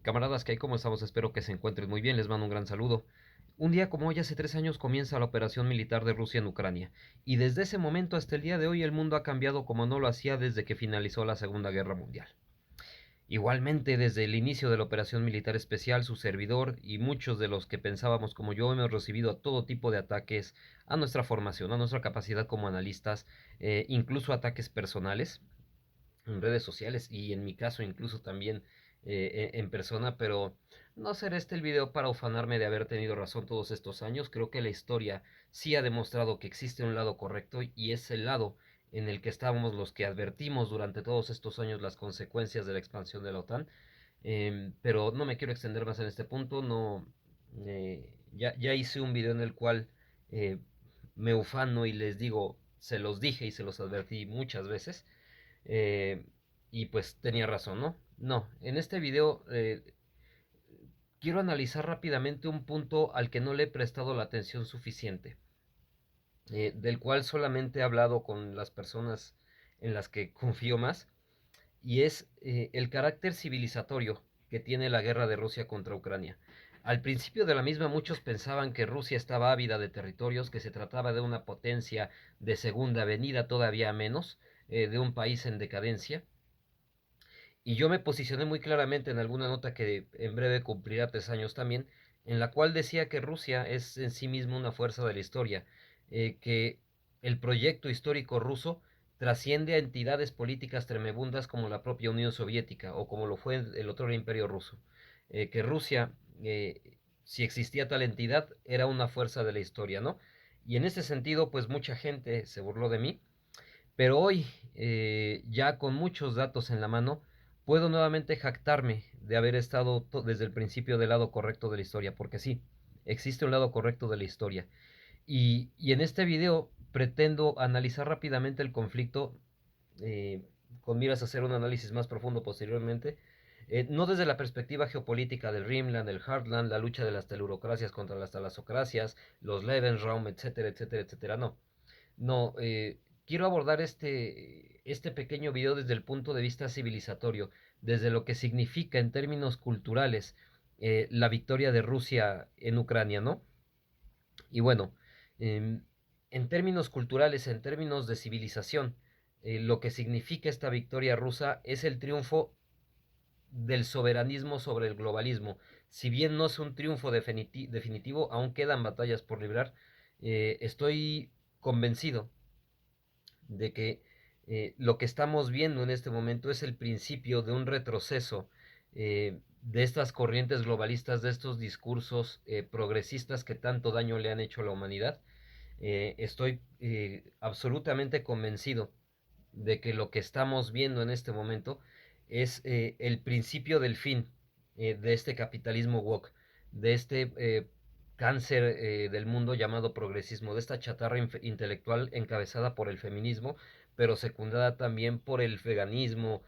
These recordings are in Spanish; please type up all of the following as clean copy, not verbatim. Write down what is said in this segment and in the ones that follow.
Camaradas, ¿qué hay? ¿Cómo estamos? Espero que se encuentren muy bien, les mando un gran saludo. Un día como hoy, hace 3 años, comienza la operación militar de Rusia en Ucrania, y desde ese momento hasta el día de hoy el mundo ha cambiado como no lo hacía desde que finalizó la Segunda Guerra Mundial. Igualmente, desde el inicio de la operación militar especial, su servidor y muchos de los que pensábamos como yo hemos recibido todo tipo de ataques a nuestra formación, a nuestra capacidad como analistas, incluso ataques personales en redes sociales y en mi caso incluso también en persona, pero no será este el video para ufanarme de haber tenido razón todos estos años. Creo que la historia sí ha demostrado que existe un lado correcto y es el lado en el que estábamos los que advertimos durante todos estos años las consecuencias de la expansión de la OTAN. Pero no me quiero extender más en este punto, no, ya hice un video en el cual eh, me ufano y les digo, se los dije y se los advertí muchas veces, eh, y pues tenía razón, ¿no? No, en este video quiero analizar rápidamente un punto al que no le he prestado la atención suficiente, del cual solamente he hablado con las personas en las que confío más, y es el carácter civilizatorio que tiene la guerra de Rusia contra Ucrania. Al principio de la misma muchos pensaban que Rusia estaba ávida de territorios, que se trataba de una potencia de segunda venida, todavía menos, de un país en decadencia. Y yo me posicioné muy claramente en alguna nota que en breve cumplirá 3 años también, en la cual decía que Rusia es en sí mismo una fuerza de la historia, que el proyecto histórico ruso trasciende a entidades políticas tremebundas como la propia Unión Soviética o como lo fue el otro imperio ruso, que Rusia, si existía tal entidad, era una fuerza de la historia, ¿no? Y en ese sentido, pues mucha gente se burló de mí, pero hoy, ya con muchos datos en la mano, puedo nuevamente jactarme de haber estado desde el principio del lado correcto de la historia, porque sí, existe un lado correcto de la historia. Y en este video pretendo analizar rápidamente el conflicto, eh, con miras a hacer un análisis más profundo posteriormente, no desde la perspectiva geopolítica del Rimland, del Heartland, la lucha de las telurocracias contra las talasocracias, los Lebensraum, etcétera, etcétera, etcétera, no. No, quiero abordar este pequeño video desde el punto de vista civilizatorio, desde lo que significa en términos culturales la victoria de Rusia en Ucrania, ¿no? Y bueno, em, en términos culturales, en términos de civilización, lo que significa esta victoria rusa es el triunfo del soberanismo sobre el globalismo. Si bien no es un triunfo definitivo, aún quedan batallas por librar. Estoy convencido de que lo que estamos viendo en este momento es el principio de un retroceso de estas corrientes globalistas, de estos discursos progresistas que tanto daño le han hecho a la humanidad. Estoy absolutamente convencido de que lo que estamos viendo en este momento es el principio del fin de este capitalismo woke, de este cáncer del mundo llamado progresismo, de esta chatarra intelectual encabezada por el feminismo, pero secundada también por el veganismo,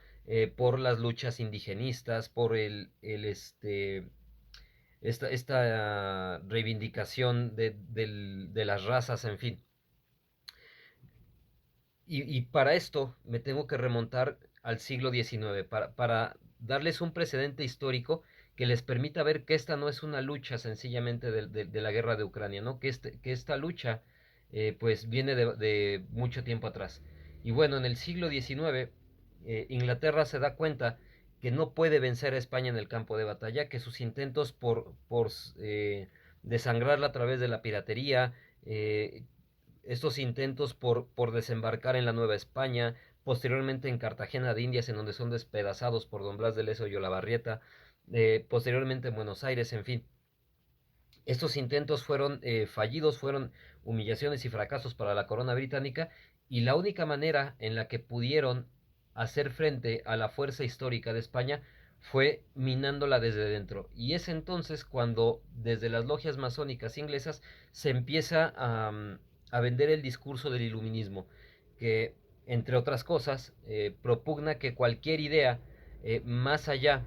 por las luchas indigenistas, por esta reivindicación de las razas, en fin. Y para esto me tengo que remontar al siglo XIX, para darles un precedente histórico que les permita ver que esta no es una lucha sencillamente de la guerra de Ucrania, ¿no? Que esta lucha pues viene de mucho tiempo atrás. Y bueno, en el siglo XIX, Inglaterra se da cuenta que no puede vencer a España en el campo de batalla, que sus intentos por desangrarla a través de la piratería, estos intentos por desembarcar en la Nueva España, posteriormente en Cartagena de Indias, en donde son despedazados por don Blas de Lezo y Olavarrieta, posteriormente en Buenos Aires, en fin. Estos intentos fueron fallidos, fueron humillaciones y fracasos para la corona británica, y la única manera en la que pudieron hacer frente a la fuerza histórica de España fue minándola desde dentro. Y es entonces cuando desde las logias masónicas inglesas se empieza a vender el discurso del iluminismo, que entre otras cosas propugna que cualquier idea más allá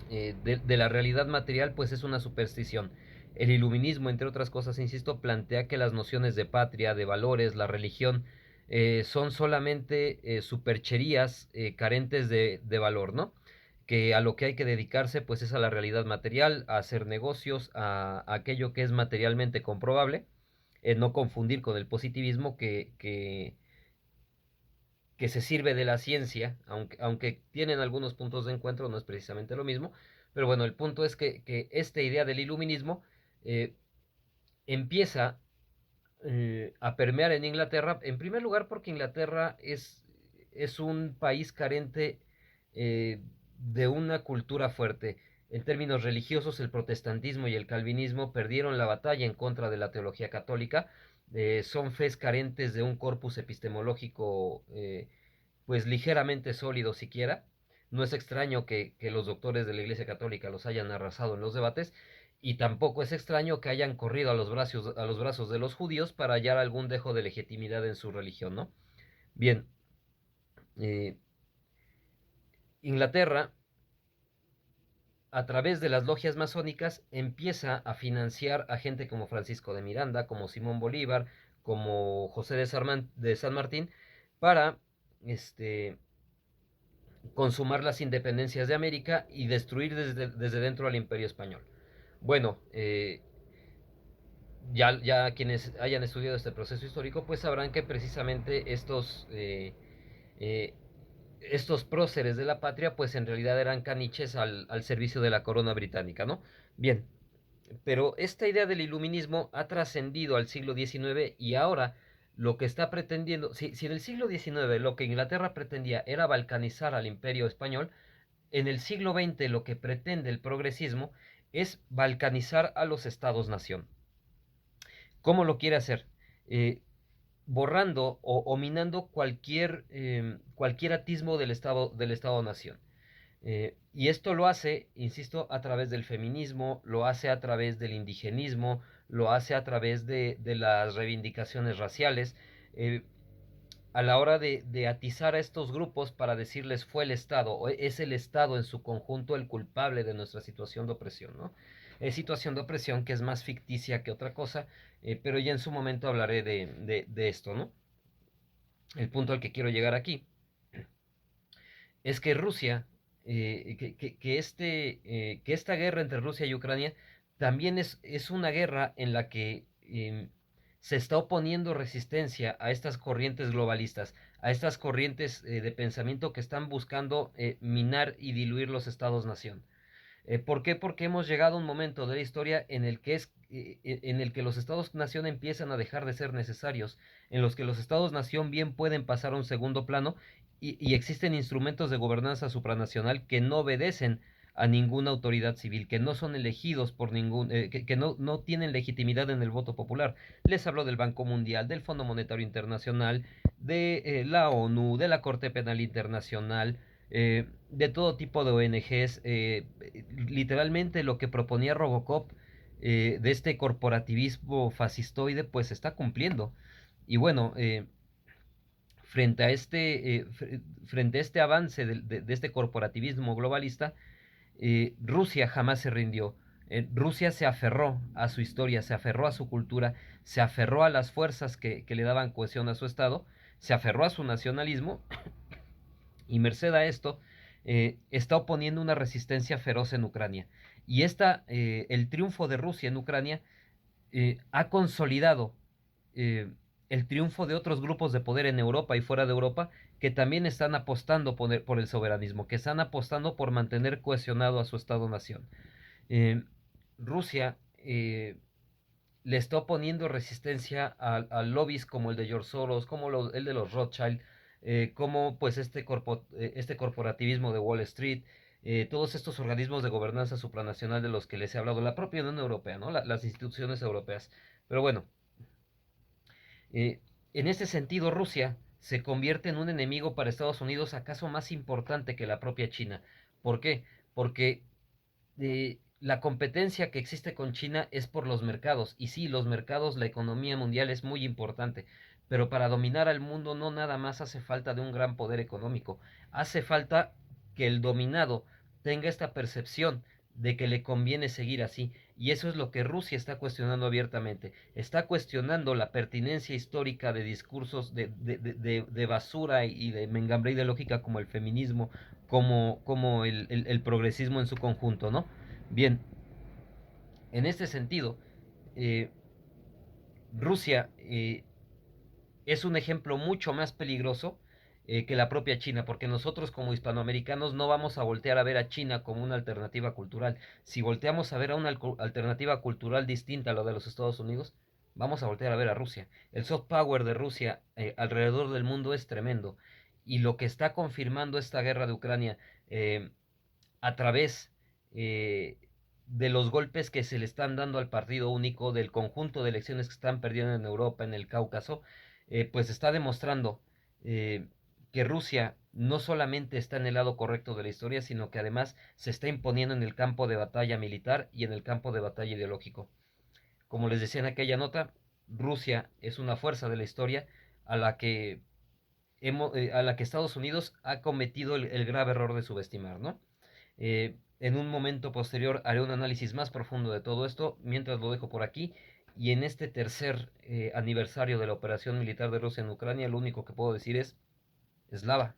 de la realidad material pues es una superstición. El iluminismo, entre otras cosas, insisto, plantea que las nociones de patria, de valores, la religión, son solamente supercherías carentes de valor, ¿no? que a lo que hay que dedicarse pues es a la realidad material, a hacer negocios, a aquello que es materialmente comprobable, no confundir con el positivismo que se sirve de la ciencia, aunque tienen algunos puntos de encuentro, no es precisamente lo mismo, pero bueno, el punto es que esta idea del iluminismo eh, empieza a permear en Inglaterra, en primer lugar porque Inglaterra es un país carente de una cultura fuerte. En términos religiosos, el protestantismo y el calvinismo perdieron la batalla en contra de la teología católica. Son fes carentes de un corpus epistemológico pues ligeramente sólido siquiera. No es extraño que los doctores de la Iglesia Católica los hayan arrasado en los debates, y tampoco es extraño que hayan corrido a los brazos de los judíos para hallar algún dejo de legitimidad en su religión, ¿no? Bien, eh, Inglaterra, a través de las logias masónicas, empieza a financiar a gente como Francisco de Miranda, como Simón Bolívar, como José de San Martín, para este, consumar las independencias de América y destruir desde dentro al imperio español. Bueno, ya quienes hayan estudiado este proceso histórico, pues sabrán que precisamente eh, estos próceres de la patria, pues en realidad eran caniches al servicio de la corona británica, ¿no? Bien, pero esta idea del iluminismo ha trascendido al siglo XIX y ahora lo que está pretendiendo, si en el siglo XIX lo que Inglaterra pretendía era balcanizar al imperio español, en el siglo XX lo que pretende el progresismo es balcanizar a los estados-nación. ¿Cómo lo quiere hacer? Eh, Borrando o minando cualquier atismo del Estado-nación. Y esto lo hace, insisto, a través del feminismo, lo hace a través del indigenismo, lo hace a través de las reivindicaciones raciales, eh, a la hora de atizar a estos grupos para decirles fue el Estado, o es el Estado en su conjunto el culpable de nuestra situación de opresión, ¿no? Es situación de opresión que es más ficticia que otra cosa, pero ya en su momento hablaré de esto, ¿no? El punto al que quiero llegar aquí es que Rusia, que esta guerra entre Rusia y Ucrania también es una guerra en la que se está oponiendo resistencia a estas corrientes globalistas, a estas corrientes de pensamiento que están buscando minar y diluir los estados-nación. ¿Por qué? Porque hemos llegado a un momento de la historia en el que los estados-nación empiezan a dejar de ser necesarios, en los que los estados-nación bien pueden pasar a un segundo plano y existen instrumentos de gobernanza supranacional que no obedecen a ninguna autoridad civil, que no son elegidos por que no tienen legitimidad en el voto popular. Les hablo del Banco Mundial, del Fondo Monetario Internacional, de la ONU, de la Corte Penal Internacional, de todo tipo de ONGs. Literalmente lo que proponía Robocop de este corporativismo fascistoide, pues se está cumpliendo. Y bueno, frente a este avance de este corporativismo globalista, Rusia jamás se rindió. Rusia se aferró a su historia, se aferró a su cultura, se aferró a las fuerzas que le daban cohesión a su Estado, se aferró a su nacionalismo y merced a esto está oponiendo una resistencia feroz en Ucrania. Y el triunfo de Rusia en Ucrania ha consolidado eh, el triunfo de otros grupos de poder en Europa y fuera de Europa que también están apostando por el soberanismo, que están apostando por mantener cohesionado a su Estado-nación. Eh, Rusia le está oponiendo resistencia a lobbies como el de George Soros, como el de los Rothschild, como pues este corporativismo de Wall Street, todos estos organismos de gobernanza supranacional de los que les he hablado, la propia Unión Europea, ¿no? Las instituciones europeas. Pero bueno, eh, en ese sentido Rusia se convierte en un enemigo para Estados Unidos acaso más importante que la propia China. ¿Por qué? Porque la competencia que existe con China es por los mercados. Y sí, los mercados, la economía mundial es muy importante. Pero para dominar al mundo no nada más hace falta de un gran poder económico. Hace falta que el dominado tenga esta percepción de que le conviene seguir así. Y eso es lo que Rusia está cuestionando abiertamente. Está cuestionando la pertinencia histórica de discursos de basura y de mengambre ideológica como el feminismo, como el progresismo en su conjunto, ¿no? Bien, en este sentido, eh, Rusia es un ejemplo mucho más peligroso que la propia China, porque nosotros como hispanoamericanos no vamos a voltear a ver a China como una alternativa cultural. Si volteamos a ver a una alternativa cultural distinta a la de los Estados Unidos, vamos a voltear a ver a Rusia. El soft power de Rusia alrededor del mundo es tremendo. Y lo que está confirmando esta guerra de Ucrania eh, a través eh, de los golpes que se le están dando al partido único, del conjunto de elecciones que están perdiendo en Europa, en el Cáucaso, pues está demostrando eh, que Rusia no solamente está en el lado correcto de la historia, sino que además se está imponiendo en el campo de batalla militar y en el campo de batalla ideológico. Como les decía en aquella nota, Rusia es una fuerza de la historia a la que, a la que Estados Unidos ha cometido el grave error de subestimar, ¿no? En un momento posterior haré un análisis más profundo de todo esto, mientras lo dejo por aquí. Y en este tercer aniversario de la operación militar de Rusia en Ucrania, lo único que puedo decir es Slava.